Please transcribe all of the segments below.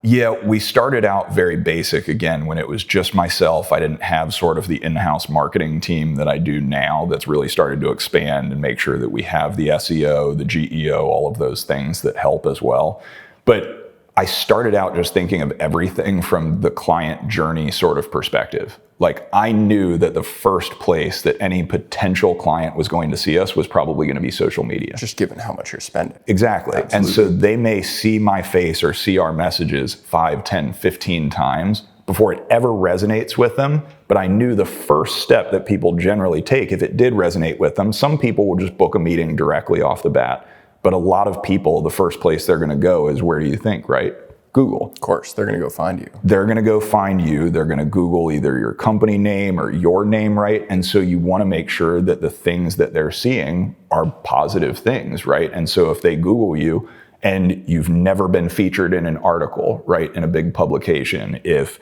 Yeah, we started out very basic again when it was just myself. I didn't have sort of the in-house marketing team that I do now that's really started to expand and make sure that we have the SEO, the GEO, all of those things that help as well. But I started out just thinking of everything from the client journey sort of perspective. Like I knew that the first place that any potential client was going to see us was probably going to be social media. Just given how much you're spending. Exactly. Absolutely. And so they may see my face or see our messages 5, 10, 15 times before it ever resonates with them. But I knew the first step that people generally take, if it did resonate with them, some people will just book a meeting directly off the bat. But a lot of people, the first place they're going to go is, where do you think, right? Google. Of course, they're going to go find you. They're going to go find you. They're going to Google either your company name or your name, right? And so you want to make sure that the things that they're seeing are positive things, right? And so if they Google you and you've never been featured in an article, right, in a big publication, if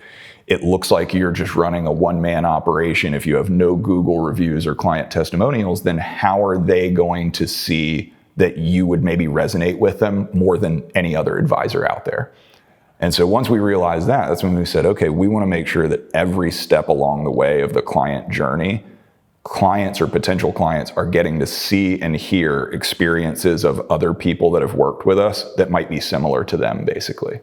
it looks like you're just running a one-man operation, if you have no Google reviews or client testimonials, then how are they going to see that you would maybe resonate with them more than any other advisor out there? And so once we realized that, that's when we said, okay, we want to make sure that every step along the way of the client journey, clients or potential clients are getting to see and hear experiences of other people that have worked with us that might be similar to them, basically.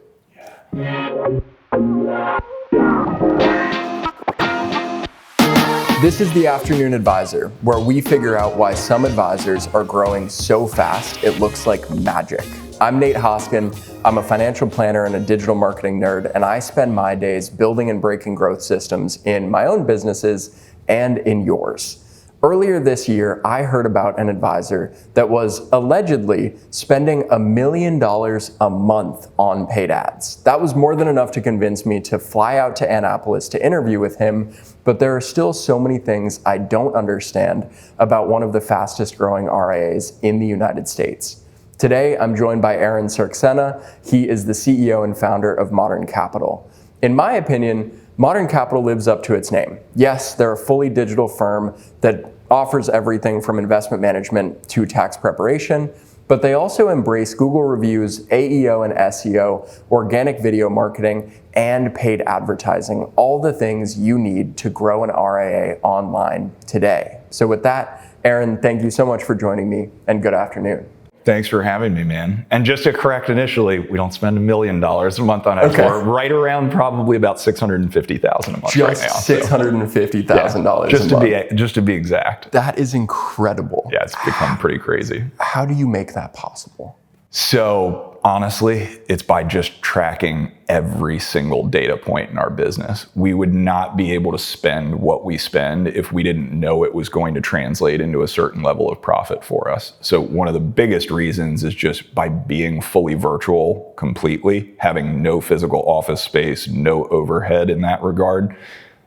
This is the Afternoon Advisor, where we figure out why some advisors are growing so fast it looks like magic. I'm Nate Hoskin. I'm a financial planner and a digital marketing nerd, and I spend my days building and breaking growth systems in my own businesses and in yours. Earlier this year, I heard about an advisor that was allegedly spending $1 million a month on paid ads. That was more than enough to convince me to fly out to Annapolis to interview with him, but there are still so many things I don't understand about one of the fastest growing RIAs in the United States. Today, I'm joined by Aaron Cirksena. He is the CEO and founder of MDRN Capital. In my opinion, MDRN Capital lives up to its name. Yes, they're a fully digital firm that offers everything from investment management to tax preparation, but they also embrace Google reviews, AEO and SEO, organic video marketing, and paid advertising, all the things you need to grow an RIA online today. So with that, Aaron, thank you so much for joining me, and good afternoon. Thanks for having me, man. And just to correct initially, we don't spend $1 million a month on ads. Okay. We're right around probably about $650,000 a month just right now. $650,000 just to be exact. That is incredible. Yeah, it's become pretty crazy. How do you make that possible? So honestly, it's by just tracking every single data point in our business. We would not be able to spend what we spend if we didn't know it was going to translate into a certain level of profit for us. So one of the biggest reasons is just by being fully virtual completely, having no physical office space, no overhead in that regard.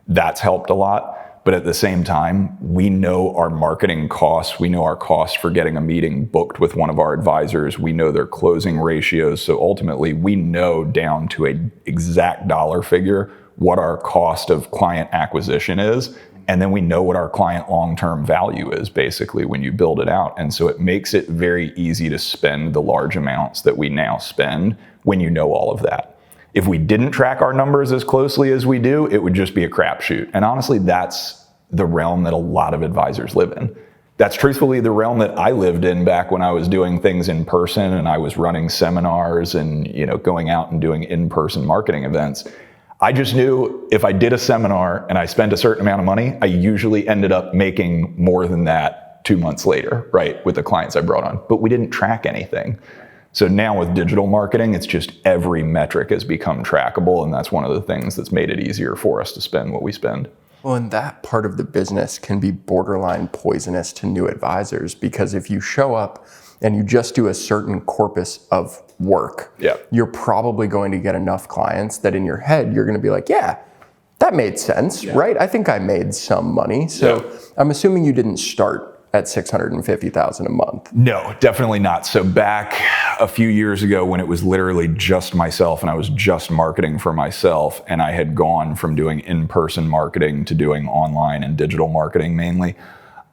That's helped a lot. But at the same time, we know our marketing costs. We know our costs for getting a meeting booked with one of our advisors. We know their closing ratios. So ultimately, we know down to an exact dollar figure what our cost of client acquisition is. And then we know what our client long-term value is, basically, when you build it out. And so it makes it very easy to spend the large amounts that we now spend when you know all of that. If we didn't track our numbers as closely as we do, it would just be a crapshoot. And honestly, that's the realm that a lot of advisors live in. That's truthfully the realm that I lived in back when I was doing things in person and I was running seminars and, going out and doing in-person marketing events. I just knew if I did a seminar and I spent a certain amount of money, I usually ended up making more than that 2 months later, right, with the clients I brought on. But we didn't track anything. So now with digital marketing, it's just every metric has become trackable, and that's one of the things that's made it easier for us to spend what we spend. Well, and that part of the business can be borderline poisonous to new advisors, because if you show up and you just do a certain corpus of work, you're probably going to get enough clients that in your head, you're going to be like, yeah, that made sense, right? I think I made some money. So I'm assuming you didn't start at $650,000 a month. No, definitely not. So back a few years ago when it was literally just myself and I was just marketing for myself, and I had gone from doing in-person marketing to doing online and digital marketing mainly,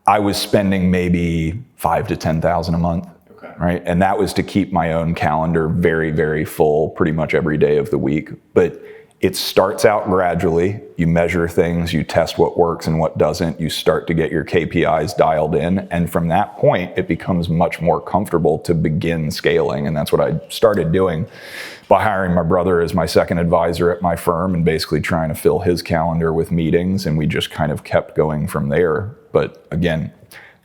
I was spending maybe $5,000 to $10,000 a month. Okay. Right. And that was to keep my own calendar very, very full pretty much every day of the week. But it starts out gradually. You measure things, you test what works and what doesn't. You start to get your KPIs dialed in. And from that point, it becomes much more comfortable to begin scaling. And that's what I started doing by hiring my brother as my second advisor at my firm and basically trying to fill his calendar with meetings. And we just kind of kept going from there. But again,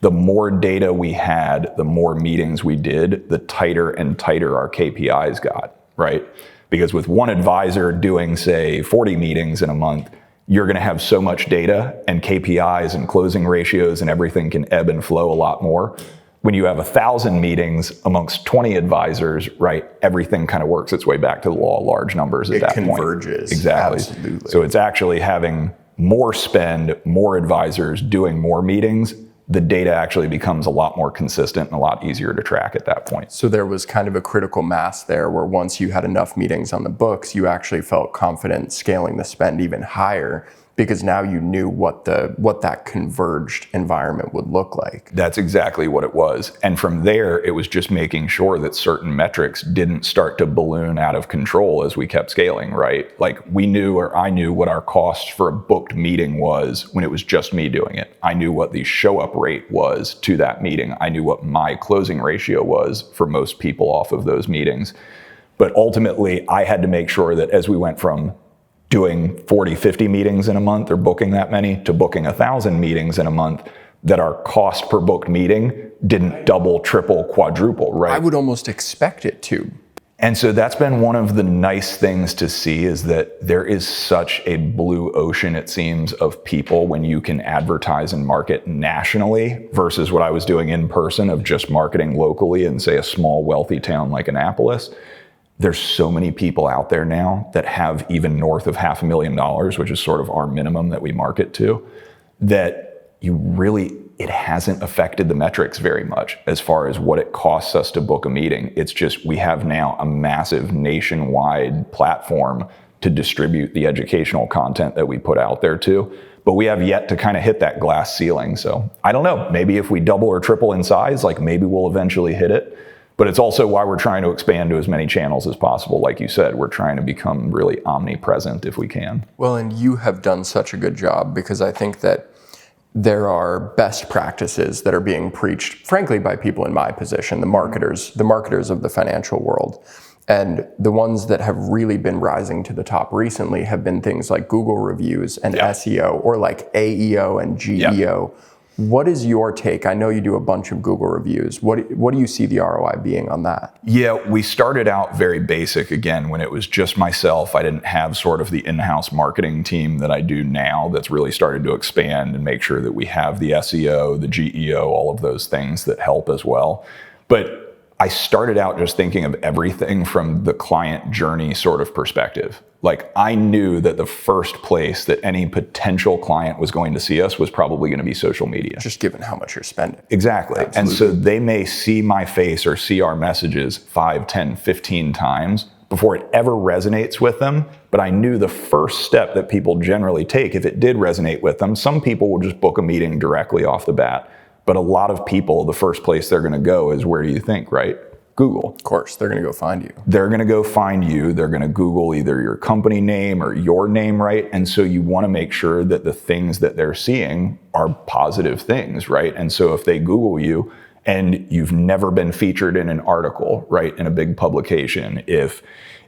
the more data we had, the more meetings we did, the tighter and tighter our KPIs got, right? Because with one advisor doing, say, 40 meetings in a month, you're going to have so much data and KPIs and closing ratios and everything can ebb and flow a lot more. When you have 1,000 meetings amongst 20 advisors, right, everything kind of works its way back to the law of large numbers at that point. It converges. Exactly. Absolutely. So it's actually having more spend, more advisors doing more meetings. The data actually becomes a lot more consistent and a lot easier to track at that point. So there was kind of a critical mass there where once you had enough meetings on the books, you actually felt confident scaling the spend even higher because now you knew what that converged environment would look like. That's exactly what it was. And from there, it was just making sure that certain metrics didn't start to balloon out of control as we kept scaling, right? Like we knew, or I knew what our cost for a booked meeting was when it was just me doing it. I knew what the show up rate was to that meeting. I knew what my closing ratio was for most people off of those meetings. But ultimately, I had to make sure that as we went from doing 40, 50 meetings in a month or booking that many to booking 1,000 meetings in a month, that our cost per booked meeting didn't double, triple, quadruple, right? I would almost expect it to. And so that's been one of the nice things to see is that there is such a blue ocean, it seems, of people when you can advertise and market nationally versus what I was doing in person of just marketing locally in, say, a small wealthy town like Annapolis. There's so many people out there now that have even north of $500,000, which is sort of our minimum that we market to, that it hasn't affected the metrics very much as far as what it costs us to book a meeting. It's just, we have now a massive nationwide platform to distribute the educational content that we put out there too. But we have yet to kind of hit that glass ceiling. So I don't know, maybe if we double or triple in size, like maybe we'll eventually hit it. But it's also why we're trying to expand to as many channels as possible. Like you said, we're trying to become really omnipresent if we can. Well, and you have done such a good job because I think that there are best practices that are being preached, frankly, by people in my position, the marketers of the financial world. And the ones that have really been rising to the top recently have been things like Google reviews and SEO, or like AEO and GEO. What is your take? I know you do a bunch of Google reviews. What do you see the ROI being on that? Yeah, we started out very basic again when it was just myself. I didn't have sort of the in-house marketing team that I do now that's really started to expand and make sure that we have the SEO, the GEO, all of those things that help as well. But I started out just thinking of everything from the client journey sort of perspective. Like I knew that the first place that any potential client was going to see us was probably going to be social media. Just given how much you're spending. Exactly. Absolutely. And so they may see my face or see our messages 5, 10, 15 times before it ever resonates with them. But I knew the first step that people generally take, if it did resonate with them, some people will just book a meeting directly off the bat. But a lot of people, the first place they're going to go is, where do you think, right? Google. Of course, they're going to go find you. They're going to go find you. They're going to Google either your company name or your name, right? And so you want to make sure that the things that they're seeing are positive things, right? And so if they Google you and you've never been featured in an article, right, in a big publication, if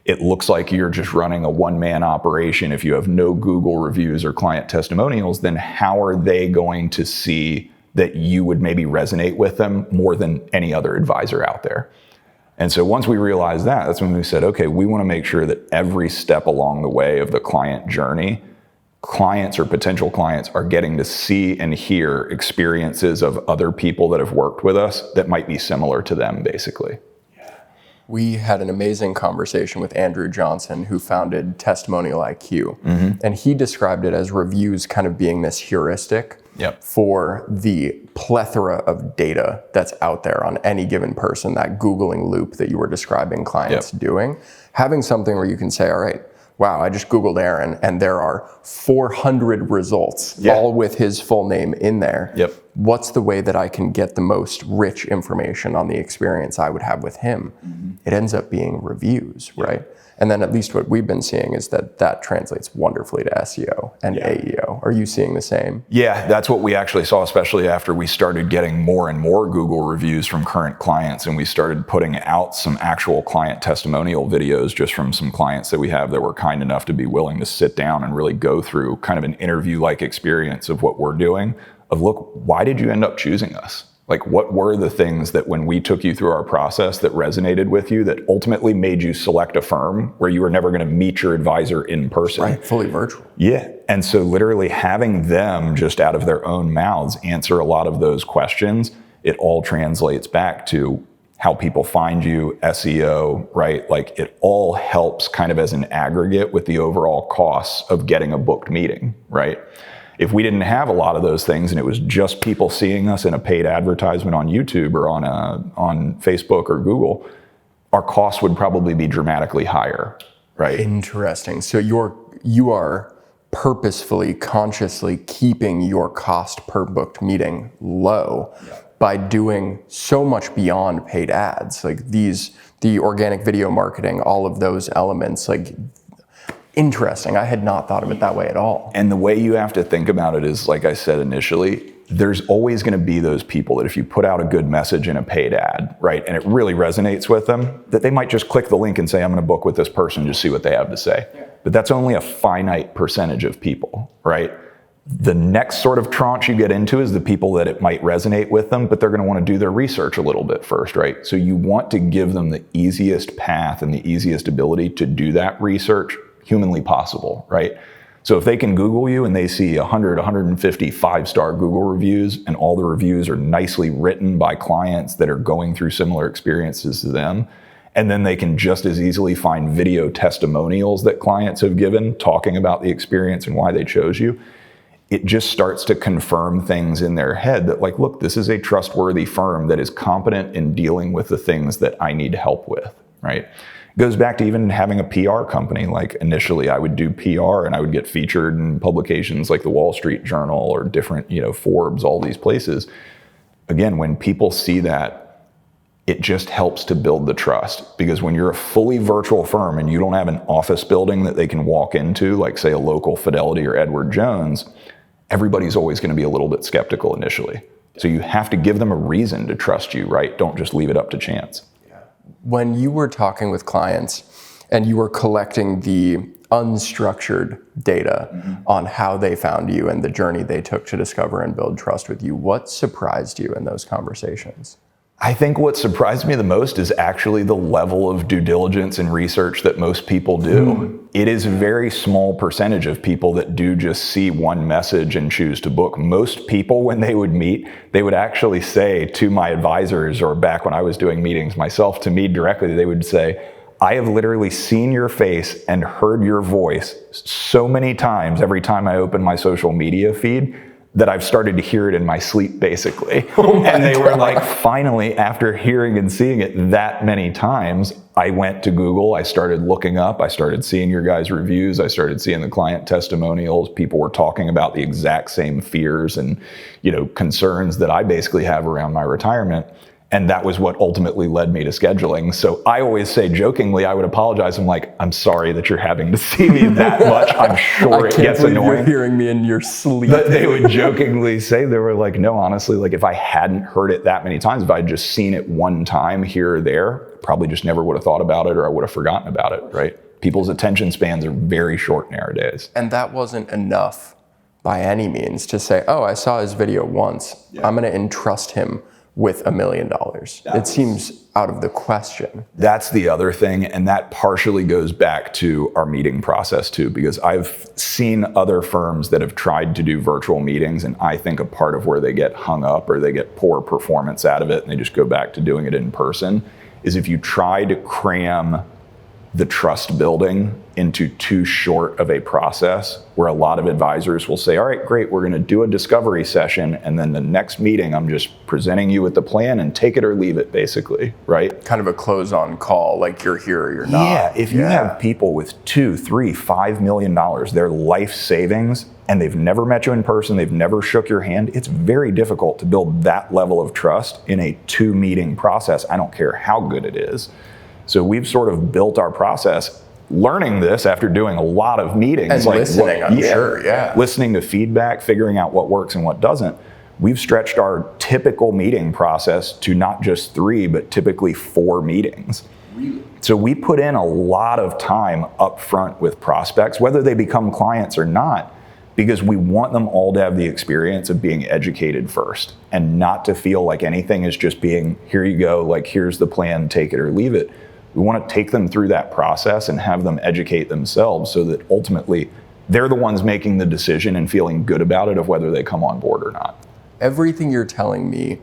it looks like you're just running a one-man operation, if you have no Google reviews or client testimonials, then how are they going to see that you would maybe resonate with them more than any other advisor out there? And so once we realized that, that's when we said, okay, we want to make sure that every step along the way of the client journey, clients or potential clients are getting to see and hear experiences of other people that have worked with us that might be similar to them, basically. We had an amazing conversation with Andrew Johnson, who founded Testimonial IQ. And he described it as reviews kind of being this heuristic for the plethora of data that's out there on any given person, that Googling loop that you were describing clients doing. Having something where you can say, all right, wow, I just Googled Aaron and there are 400 results, all with his full name in there. Yep. What's the way that I can get the most rich information on the experience I would have with him? It ends up being reviews, right? And then at least what we've been seeing is that translates wonderfully to SEO and AEO. Are you seeing the same? Yeah, that's what we actually saw, especially after we started getting more and more Google reviews from current clients, and we started putting out some actual client testimonial videos just from some clients that we have that were kind enough to be willing to sit down and really go through kind of an interview-like experience of what we're doing, of look, why did you end up choosing us? Like, what were the things that when we took you through our process that resonated with you that ultimately made you select a firm where you were never going to meet your advisor in person? Right, fully virtual. Yeah. And so literally having them just out of their own mouths answer a lot of those questions, it all translates back to how people find you, SEO, right? Like, it all helps kind of as an aggregate with the overall costs of getting a booked meeting, right? If we didn't have a lot of those things and it was just people seeing us in a paid advertisement on YouTube or on Facebook or Google, our costs would probably be dramatically higher, right? Interesting. So you are purposefully, consciously keeping your cost per booked meeting low by doing so much beyond paid ads, like the organic video marketing, all of those elements, like. Interesting. I had not thought of it that way at all. And the way you have to think about it is, like I said initially, there's always going to be those people that if you put out a good message in a paid ad, right, and it really resonates with them, that they might just click the link and say, I'm going to book with this person, just see what they have to say. Yeah. But that's only a finite percentage of people, right? The next sort of tranche you get into is the people that it might resonate with them, but they're going to want to do their research a little bit first, right? So you want to give them the easiest path and the easiest ability to do that research humanly possible, right? So if they can Google you and they see 100, 150 5-star Google reviews and all the reviews are nicely written by clients that are going through similar experiences to them, and then they can just as easily find video testimonials that clients have given talking about the experience and why they chose you, it just starts to confirm things in their head that, like, look, this is a trustworthy firm that is competent in dealing with the things that I need help with, right? It goes back to even having a PR company. Like, initially I would do PR and I would get featured in publications like the Wall Street Journal or different, Forbes, all these places. Again, when people see that, it just helps to build the trust, because when you're a fully virtual firm and you don't have an office building that they can walk into, like say a local Fidelity or Edward Jones, everybody's always going to be a little bit skeptical initially. So you have to give them a reason to trust you, right? Don't just leave it up to chance. When you were talking with clients and you were collecting the unstructured data on how they found you and the journey they took to discover and build trust with you, what surprised you in those conversations? I think what surprised me the most is actually the level of due diligence and research that most people do. It is a very small percentage of people that do just see one message and choose to book. Most people, when they would meet, they would actually say to my advisors, or back when I was doing meetings myself, to me directly, they would say, I have literally seen your face and heard your voice so many times every time I open my social media feed that I've started to hear it in my sleep, basically. And they were like, finally, after hearing and seeing it that many times, I went to Google, I started looking up, I started seeing your guys' reviews, I started seeing the client testimonials. People were talking about the exact same fears and, concerns that I basically have around my retirement. And that was what ultimately led me to scheduling. So I always say jokingly, I would apologize. I'm like, I'm sorry that you're having to see me that much. I'm sure it gets annoying. You're hearing me in your sleep. But they would jokingly say, they were like, no, honestly, like if I hadn't heard it that many times, if I had just seen it one time here or there, probably just never would have thought about it, or I would have forgotten about it, right? People's attention spans are very short nowadays. And that wasn't enough by any means to say, oh, I saw his video once. Yeah. I'm going to entrust him with $1 million. It seems out of the question. That's the other thing, and that partially goes back to our meeting process too, because I've seen other firms that have tried to do virtual meetings, and I think a part of where they get hung up or they get poor performance out of it and they just go back to doing it in person is if you try to cram the trust building into too short of a process, where a lot of advisors will say, all right, great, we're going to do a discovery session, and then the next meeting I'm just presenting you with the plan and take it or leave it, basically, right? Kind of a close on call, like you're here or you're not. Yeah, if you have people with $2, $3, $5 million, their life savings, and they've never met you in person, they've never shook your hand, it's very difficult to build that level of trust in a 2-meeting process. I don't care how good it is. So we've sort of built our process, learning this after doing a lot of meetings. And like listening, I'm sure, listening to feedback, figuring out what works and what doesn't. We've stretched our typical meeting process to not just 3, but typically 4 meetings. Really? So we put in a lot of time up front with prospects, whether they become clients or not, because we want them all to have the experience of being educated first and not to feel like anything is just being, here you go, like here's the plan, take it or leave it. We want to take them through that process and have them educate themselves so that ultimately they're the ones making the decision and feeling good about it of whether they come on board or not. Everything you're telling me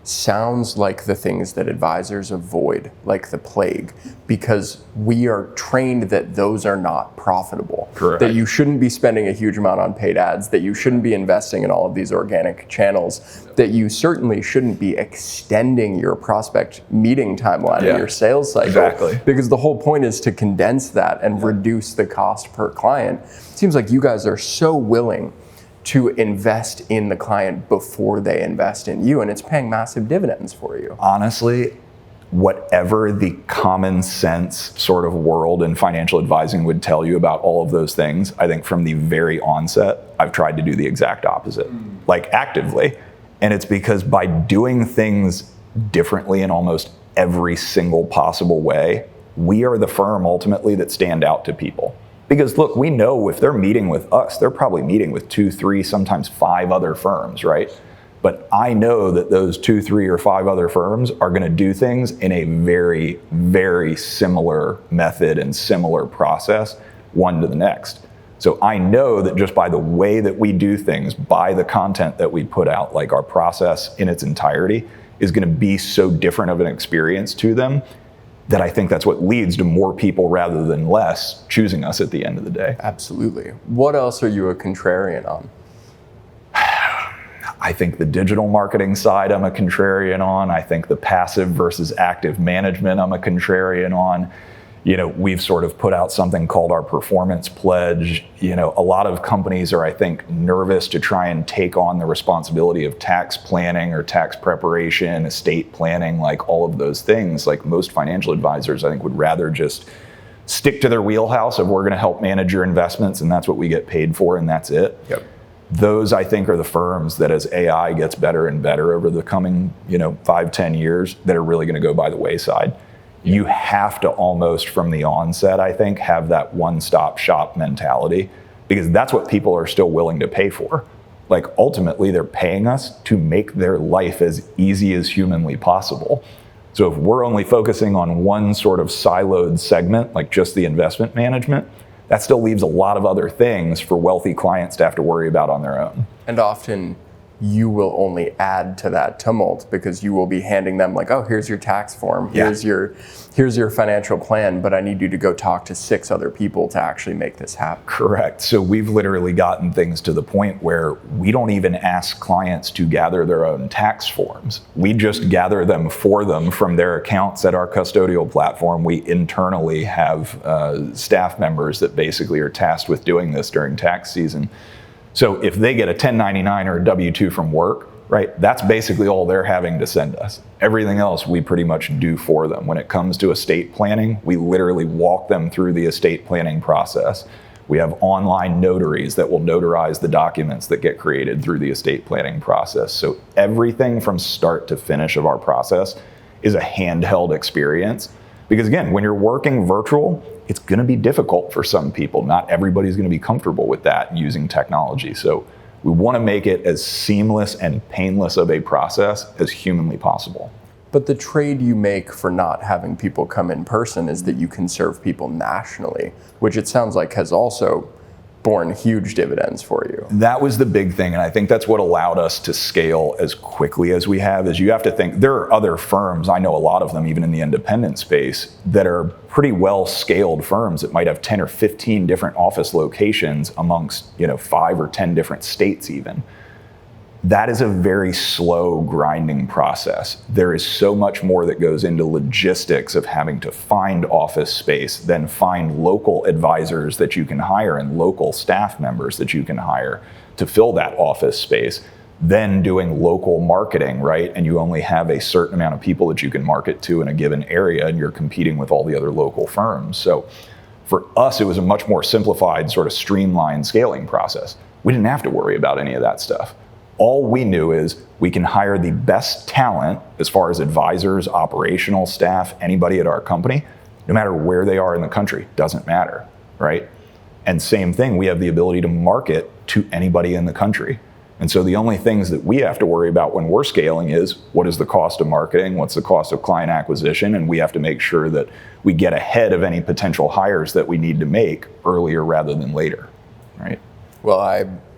sounds like the things that advisors avoid, like the plague, because we are trained that those are not profitable. Correct. That you shouldn't be spending a huge amount on paid ads, that you shouldn't be investing in all of these organic channels, that you certainly shouldn't be extending your prospect meeting timeline in your sales cycle. Exactly. Because the whole point is to condense that and reduce the cost per client. It seems like you guys are so willing to invest in the client before they invest in you, and it's paying massive dividends for you. Honestly, whatever the common sense sort of world in financial advising would tell you about all of those things, I think from the very onset, I've tried to do the exact opposite, like actively. And it's because by doing things differently in almost every single possible way, we are the firm ultimately that stand out to people. Because look, we know if they're meeting with us, they're probably meeting with 2, 3, sometimes 5 other firms, right? But I know that those 2, 3, or 5 other firms are going to do things in a very, very similar method and similar process, one to the next. So I know that just by the way that we do things, by the content that we put out, like our process in its entirety is going to be so different of an experience to them, that I think that's what leads to more people rather than less choosing us at the end of the day. Absolutely. What else are you a contrarian on? I think the digital marketing side I'm a contrarian on. I think the passive versus active management I'm a contrarian on. You know, we've sort of put out something called our performance pledge. You know, a lot of companies are, I think, nervous to try and take on the responsibility of tax planning or tax preparation, estate planning, like all of those things. Like most financial advisors, I think, would rather just stick to their wheelhouse of we're going to help manage your investments and that's what we get paid for and that's it. Yep. Those, I think, are the firms that as AI gets better and better over the coming, 5-10 years, that are really going to go by the wayside. You have to almost from the onset, I think, have that one-stop shop mentality, because that's what people are still willing to pay for. Like ultimately they're paying us to make their life as easy as humanly possible. So if we're only focusing on one sort of siloed segment, like just the investment management, that still leaves a lot of other things for wealthy clients to have to worry about on their own. And often you will only add to that tumult because you will be handing them like, oh, here's your tax form, here's your financial plan, but I need you to go talk to 6 other people to actually make this happen. Correct. So we've literally gotten things to the point where we don't even ask clients to gather their own tax forms. We just gather them for them from their accounts at our custodial platform. We internally have staff members that basically are tasked with doing this during tax season. So if they get a 1099 or a W-2 from work, right, that's basically all they're having to send us. Everything else we pretty much do for them. When it comes to estate planning, we literally walk them through the estate planning process. We have online notaries that will notarize the documents that get created through the estate planning process. So everything from start to finish of our process is a handheld experience. Because again, when you're working virtual, it's going to be difficult for some people. Not everybody's going to be comfortable with that using technology. So we want to make it as seamless and painless of a process as humanly possible. But the trade you make for not having people come in person is that you can serve people nationally, which it sounds like has also borne huge dividends for you. That was the big thing, and I think that's what allowed us to scale as quickly as we have. Is you have to think, there are other firms, I know a lot of them even in the independent space, that are pretty well scaled firms that might have 10 or 15 different office locations amongst 5 or 10 different states even. That is a very slow grinding process. There is so much more that goes into logistics of having to find office space, then find local advisors that you can hire and local staff members that you can hire to fill that office space, then doing local marketing, right? And you only have a certain amount of people that you can market to in a given area, and you're competing with all the other local firms. So for us, it was a much more simplified, sort of streamlined scaling process. We didn't have to worry about any of that stuff. All we knew is we can hire the best talent as far as advisors, operational staff, anybody at our company, no matter where they are in the country, doesn't matter, right? And same thing, we have the ability to market to anybody in the country. And so the only things that we have to worry about when we're scaling is what is the cost of marketing, what's the cost of client acquisition, and we have to make sure that we get ahead of any potential hires that we need to make earlier rather than later, right? Well,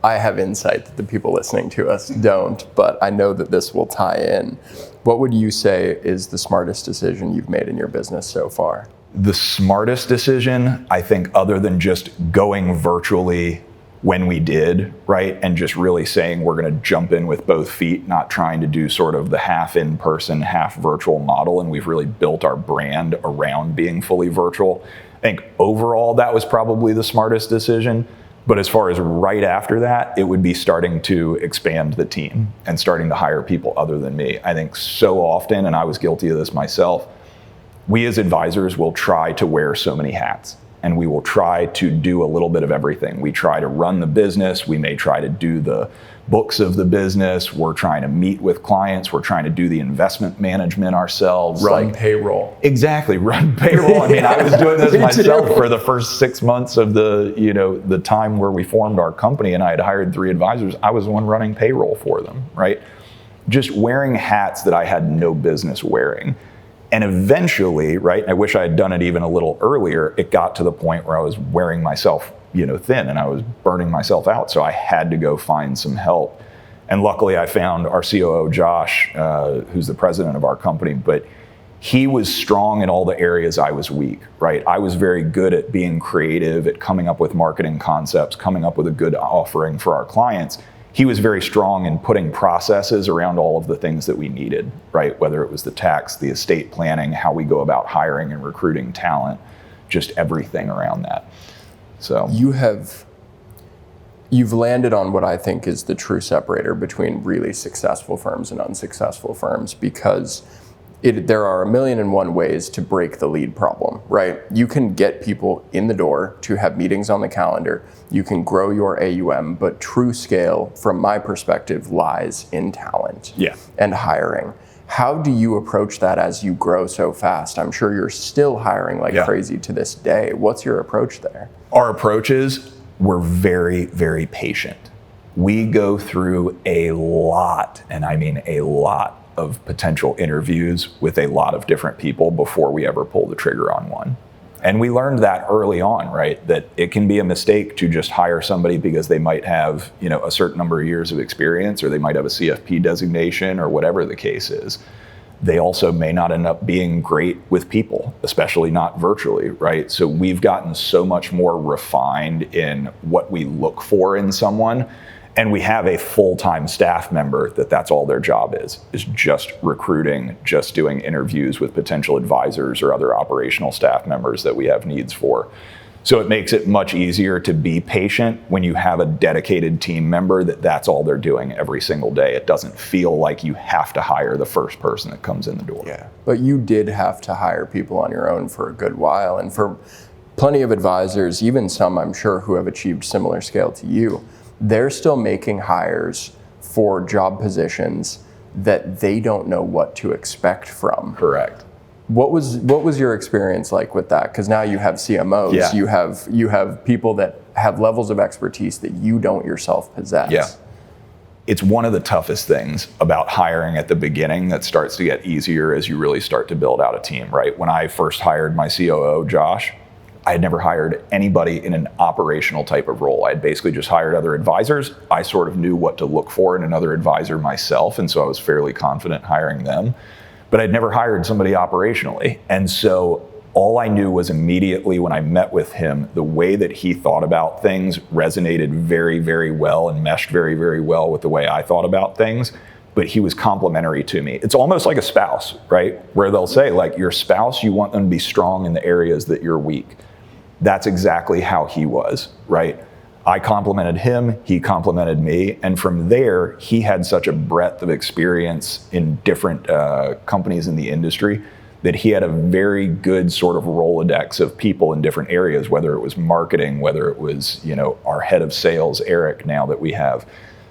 I have insight that the people listening to us don't, but I know that this will tie in. What would you say is the smartest decision you've made in your business so far? The smartest decision, I think, other than just going virtually when we did, right, and just really saying we're going to jump in with both feet, not trying to do sort of the half in-person, half virtual model, and we've really built our brand around being fully virtual. I think overall that was probably the smartest decision. But as far as right after that, it would be starting to expand the team and starting to hire people other than me. I think so often, and I was guilty of this myself, we as advisors will try to wear so many hats, and we will try to do a little bit of everything. We try to run the business. We may try to do the books of the business. We're trying to meet with clients. We're trying to do the investment management ourselves. Run payroll. Exactly, run payroll. I mean, I was doing this myself for the first 6 months of the time where we formed our company, and I had hired 3 advisors. I was the one running payroll for them, right? Just wearing hats that I had no business wearing. And eventually, right, I wish I had done it even a little earlier, it got to the point where I was wearing myself thin, and I was burning myself out. So I had to go find some help. And luckily I found our COO, Josh, who's the president of our company, but he was strong in all the areas I was weak, right? I was very good at being creative, at coming up with marketing concepts, coming up with a good offering for our clients. He was very strong in putting processes around all of the things that we needed, right? Whether it was the tax, the estate planning, how we go about hiring and recruiting talent, just everything around that. So you've landed on what I think is the true separator between really successful firms and unsuccessful firms, because there are 1,000,001 ways to break the lead problem, right? You can get people in the door to have meetings on the calendar. You can grow your AUM, but true scale, from my perspective, lies in talent and hiring. How do you approach that as you grow so fast? I'm sure you're still hiring like crazy to this day. What's your approach there? Our approach is we're very, very patient. We go through a lot, and I mean a lot, of potential interviews with a lot of different people before we ever pull the trigger on one. And we learned that early on, right? That it can be a mistake to just hire somebody because they might have, a certain number of years of experience, or they might have a CFP designation, or whatever the case is. They also may not end up being great with people, especially not virtually, right? So we've gotten so much more refined in what we look for in someone. And we have a full-time staff member that's all their job is just recruiting, just doing interviews with potential advisors or other operational staff members that we have needs for. So it makes it much easier to be patient when you have a dedicated team member that's all they're doing every single day. It doesn't feel like you have to hire the first person that comes in the door. Yeah, but you did have to hire people on your own for a good while. And for plenty of advisors, even some I'm sure who have achieved similar scale to you, they're still making hires for job positions that they don't know what to expect from. Correct. What was your experience like with that? Because now you have CMOs, you have people that have levels of expertise that you don't yourself possess. Yeah. It's one of the toughest things about hiring at the beginning that starts to get easier as you really start to build out a team, right? When I first hired my COO, Josh, I had never hired anybody in an operational type of role. I had basically just hired other advisors. I sort of knew what to look for in another advisor myself, and so I was fairly confident hiring them. But I'd never hired somebody operationally. And so all I knew was immediately when I met with him, the way that he thought about things resonated very, very well and meshed very, very well with the way I thought about things. But he was complimentary to me. It's almost like a spouse, right? Where they'll say, like, your spouse, you want them to be strong in the areas that you're weak. That's exactly how he was, right? I complimented him, he complimented me, and from there, he had such a breadth of experience in different companies in the industry that he had a very good sort of Rolodex of people in different areas, whether it was marketing, whether it was, our head of sales, Eric, now that we have,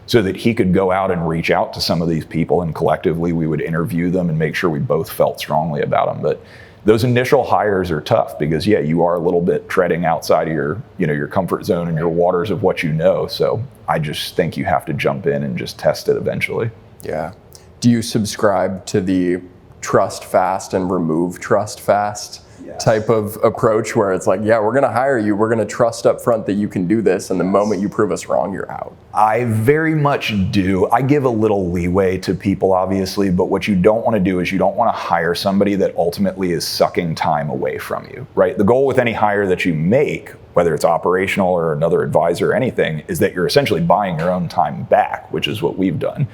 so that he could go out and reach out to some of these people, and collectively we would interview them and make sure we both felt strongly about them. But those initial hires are tough because, you are a little bit treading outside of your comfort zone and your waters of what you know. So I just think you have to jump in and just test it eventually. Yeah. Do you subscribe to the trust fast and remove trust fast type of approach where it's like, we're going to hire you, we're going to trust up front that you can do this, and the moment you prove us wrong, you're out? I very much do. I give a little leeway to people, obviously, but what you don't want to do is you don't want to hire somebody that ultimately is sucking time away from you, right? The goal with any hire that you make, whether it's operational or another advisor or anything, is that you're essentially buying your own time back, which is what we've done.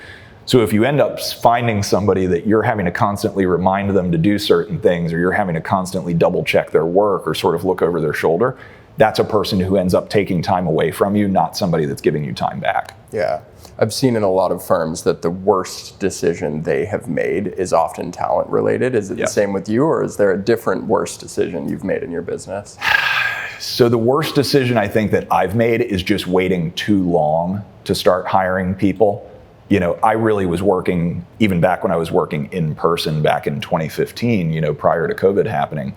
So if you end up finding somebody that you're having to constantly remind them to do certain things, or you're having to constantly double check their work or sort of look over their shoulder, that's a person who ends up taking time away from you, not somebody that's giving you time back. Yeah. I've seen in a lot of firms that the worst decision they have made is often talent related. Is it the same with you, or is there a different worst decision you've made in your business? So the worst decision I think that I've made is just waiting too long to start hiring people. I really was working, even back when I was working in person back in 2015, prior to COVID happening,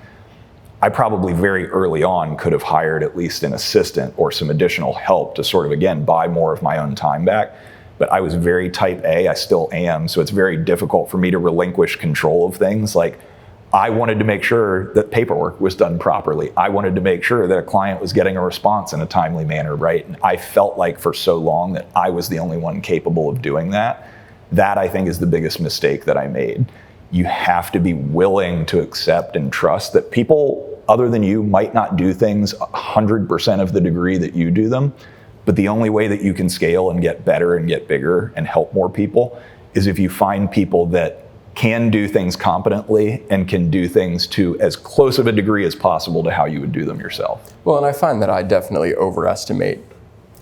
I probably very early on could have hired at least an assistant or some additional help to sort of, again, buy more of my own time back. But I was very type A, I still am, so it's very difficult for me to relinquish control of things. Like, I wanted to make sure that paperwork was done properly. I wanted to make sure that a client was getting a response in a timely manner, right? And I felt like for so long that I was the only one capable of doing that. That, I think, is the biggest mistake that I made. You have to be willing to accept and trust that people other than you might not do things 100% of the degree that you do them, but the only way that you can scale and get better and get bigger and help more people is if you find people that can do things competently and can do things to as close of a degree as possible to how you would do them yourself. Well, and I find that I definitely overestimate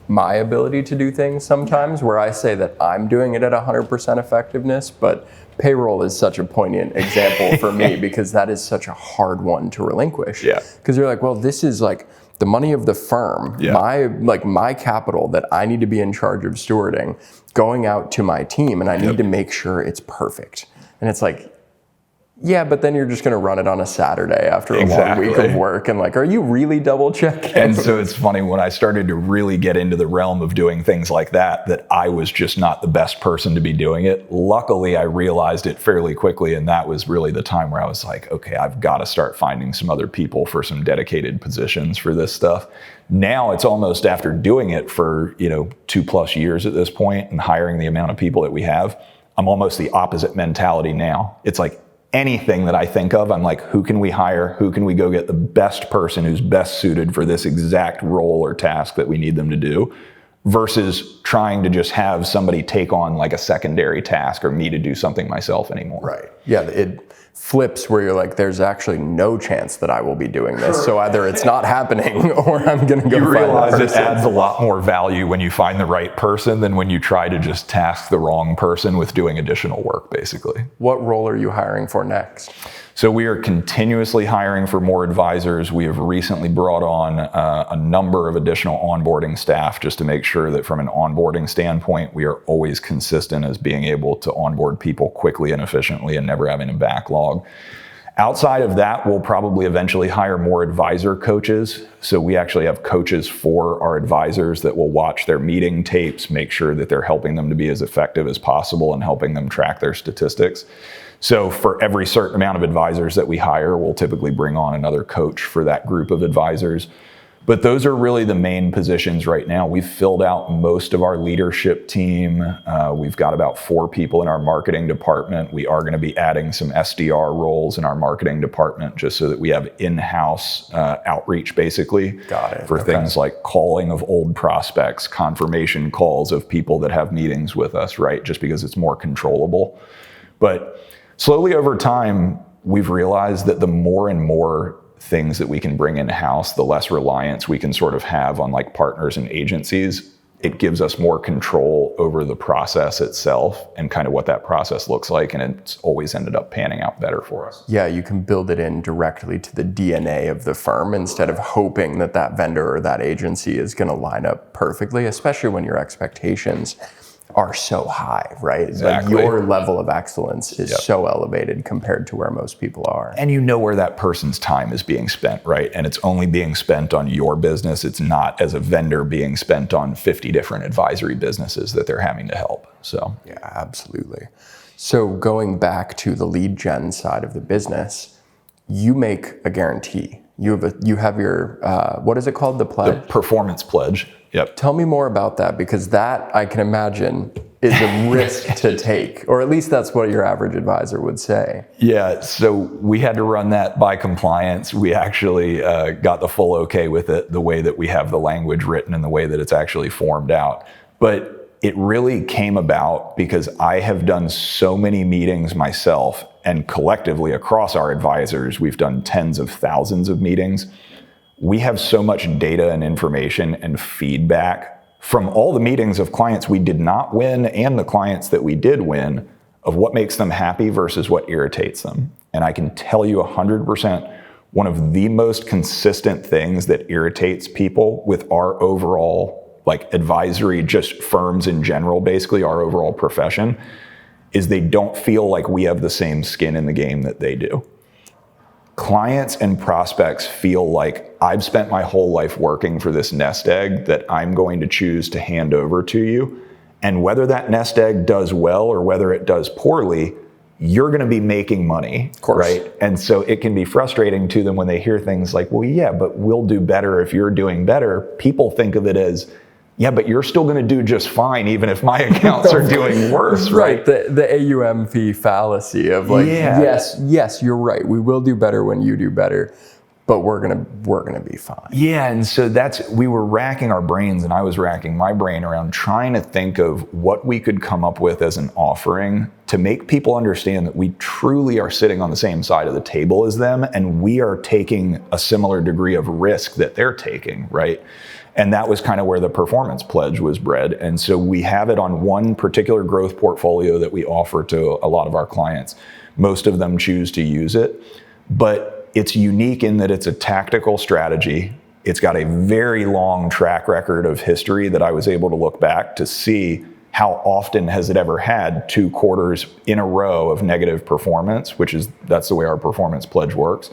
my ability to do things sometimes, where I say that I'm doing it at 100% effectiveness, but payroll is such a poignant example for me because that is such a hard one to relinquish. Yeah. Because you're like, well, this is like the money of the firm, my capital that I need to be in charge of stewarding, going out to my team, and I need to make sure it's perfect. And it's like, yeah, but then you're just going to run it on a Saturday after a long week of work. And like, are you really double checking? And so it's funny, when I started to really get into the realm of doing things like that I was just not the best person to be doing it. Luckily, I realized it fairly quickly. And that was really the time where I was like, okay, I've got to start finding some other people for some dedicated positions for this stuff. Now it's almost, after doing it for, 2+ years at this point and hiring the amount of people that we have, I'm almost the opposite mentality now. It's like, anything that I think of, I'm like, who can we hire? Who can we go get the best person who's best suited for this exact role or task that we need them to do, versus trying to just have somebody take on like a secondary task or me to do something myself anymore. Right. Yeah, it flips where you're like, there's actually no chance that I will be doing this. So either it's not happening or I'm going to go find a person. You realize it adds a lot more value when you find the right person than when you try to just task the wrong person with doing additional work, basically. What role are you hiring for next? So we are continuously hiring for more advisors. We have recently brought on a number of additional onboarding staff just to make sure that from an onboarding standpoint, we are always consistent as being able to onboard people quickly and efficiently and never having a backlog. Outside of that, we'll probably eventually hire more advisor coaches. So we actually have coaches for our advisors that will watch their meeting tapes, make sure that they're helping them to be as effective as possible and helping them track their statistics. So for every certain amount of advisors that we hire, we'll typically bring on another coach for that group of advisors. But those are really the main positions right now. We've filled out most of our leadership team. We've got about 4 people in our marketing department. We are going to be adding some SDR roles in our marketing department just so that we have in-house outreach, basically. Got it. For things like calling of old prospects, confirmation calls of people that have meetings with us, right? Just because it's more controllable. But slowly over time, we've realized that the more and more things that we can bring in-house, the less reliance we can sort of have on like partners and agencies. It gives us more control over the process itself and kind of what that process looks like. And it's always ended up panning out better for us. Yeah, you can build it in directly to the DNA of the firm instead of hoping that that vendor or that agency is going to line up perfectly, especially when your expectations are so high, right? Exactly. Like your level of excellence is so elevated compared to where most people are. And you know where that person's time is being spent, right? And it's only being spent on your business. It's not as a vendor being spent on 50 different advisory businesses that they're having to help. So yeah, absolutely. So going back to the lead gen side of the business, you make a guarantee. You have your what is it called? The pledge? The performance pledge. Yep. Tell me more about that, because that, I can imagine, is a risk to take, or at least that's what your average advisor would say. Yeah, so we had to run that by compliance. We actually got the full okay with it, the way that we have the language written and the way that it's actually formed out. But it really came about because I have done so many meetings myself, and collectively across our advisors, we've done tens of thousands of meetings. We have so much data and information and feedback from all the meetings of clients we did not win and the clients that we did win of what makes them happy versus what irritates them. And I can tell you 100%, one of the most consistent things that irritates people with our overall like advisory, just firms in general, basically our overall profession, is they don't feel like we have the same skin in the game that they do. Clients and prospects feel like I've spent my whole life working for this nest egg that I'm going to choose to hand over to you. And whether that nest egg does well or whether it does poorly, you're going to be making money, of course, right? And so it can be frustrating to them when they hear things like, well, yeah, but we'll do better if you're doing better. People think of it as, yeah, but you're still going to do just fine, even if my accounts are doing worse, right? The AUM fee fallacy of like, yes, you're right. We will do better when you do better, but we're gonna be fine. Yeah, and so we were racking our brains, and I was racking my brain around trying to think of what we could come up with as an offering to make people understand that we truly are sitting on the same side of the table as them, and we are taking a similar degree of risk that they're taking, right? And that was kind of where the performance pledge was bred. And so we have it on one particular growth portfolio that we offer to a lot of our clients. Most of them choose to use it, but it's unique in that it's a tactical strategy. It's got a very long track record of history that I was able to look back to see how often has it ever had 2 quarters in a row of negative performance, that's the way our performance pledge works.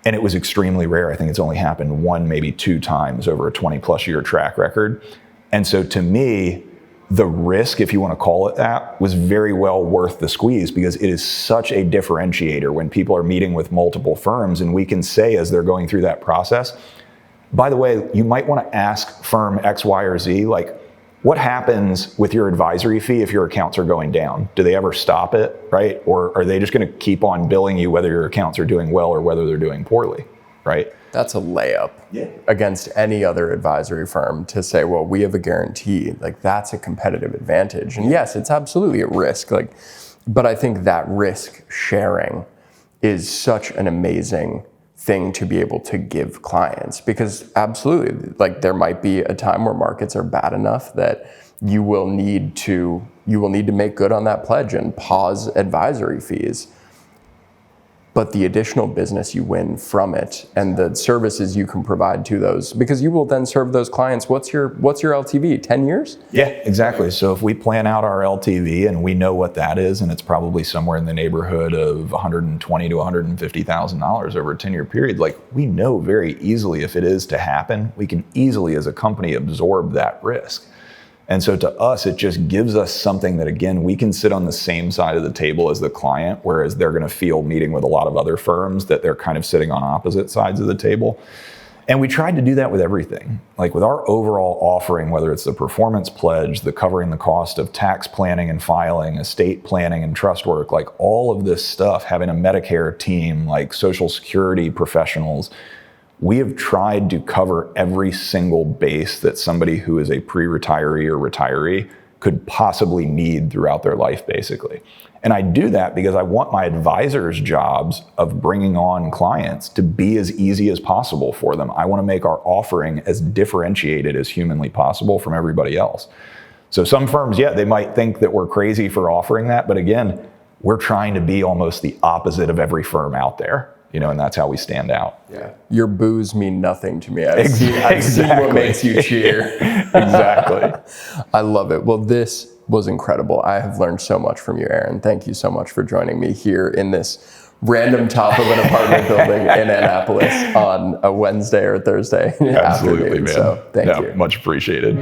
And it was extremely rare. I think it's only happened 1, maybe 2 times over a 20+ year track record. And so to me, the risk, if you want to call it that, was very well worth the squeeze, because it is such a differentiator when people are meeting with multiple firms, and we can say as they're going through that process, by the way, you might want to ask firm X, Y, or Z, like, what happens with your advisory fee if your accounts are going down? Do they ever stop it, right? Or are they just going to keep on billing you whether your accounts are doing well or whether they're doing poorly, right? That's a layup against any other advisory firm to say, well, we have a guarantee. Like, that's a competitive advantage. And yes, it's absolutely a risk. But I think that risk sharing is such an amazing thing to be able to give clients, because absolutely, like, there might be a time where markets are bad enough that you will need to make good on that pledge and pause advisory fees. but the additional business you win from it and the services you can provide to those, because you will then serve those clients. What's your LTV? 10 years? Yeah, exactly. So if we plan out our LTV and we know what that is, and it's probably somewhere in the neighborhood of $120,000 to $150,000 over a 10-year period, like we know very easily if it is to happen, we can easily as a company absorb that risk. And so to us, it just gives us something that, again, we can sit on the same side of the table as the client, whereas they're going to feel, meeting with a lot of other firms, that they're kind of sitting on opposite sides of the table. And we tried to do that with everything. Like with our overall offering, whether it's the performance pledge, the covering the cost of tax planning and filing, estate planning and trust work, like all of this stuff, having a Medicare team, like Social Security professionals, we have tried to cover every single base that somebody who is a pre-retiree or retiree could possibly need throughout their life, basically. And I do that because I want my advisors' jobs of bringing on clients to be as easy as possible for them. I want to make our offering as differentiated as humanly possible from everybody else. So some firms, yeah, they might think that we're crazy for offering that, but again, we're trying to be almost the opposite of every firm out there. And that's how we stand out. Yeah. Your boos mean nothing to me. I've seen what makes you cheer. Exactly. I love it. Well, this was incredible. I have learned so much from you, Aaron. Thank you so much for joining me here in this random top of an apartment building in Annapolis on a Wednesday or Thursday Absolutely, afternoon. man. So thank you. Much appreciated.